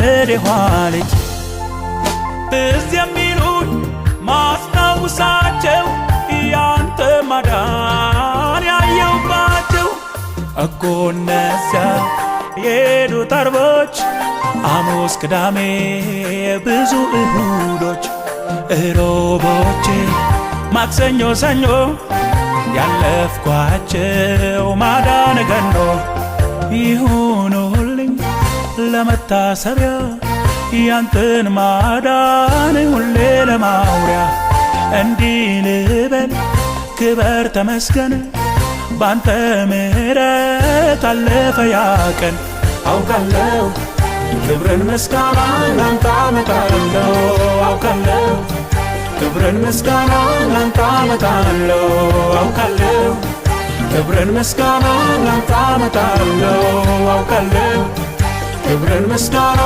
መንገድ የኋሊት ትዝ የሚሉኝ ማስታውሳቸው ያንተ ማዳን ያየውባቸው እኮ እነዚያ የሄዱት አርቦች ሐሙስ ቅዳሜ ብዙ እሁዶች እሮቦቼ ማክሰኞ ሰኞ ያለፍኳቸው ማዳን ገኖ ይሁኑልኝ ለመታሰቢያ ያንተን ማዳን ሁሌ ለማውሪያ እንዲህ ልበል ክበር ተመስገን ባንተ ምሕረት አለፈ ያ ቀን አውቃለሁ ክብርን ምስጋና ላንተ አመጣለሁ አውቃለሁ ክብርን ምስጋና ላንተ አመጣለሁ አውቃለሁ ክብርን ምስጋና ላንተ አመጣለሁ አውቃለሁ ክብርን ምስጋና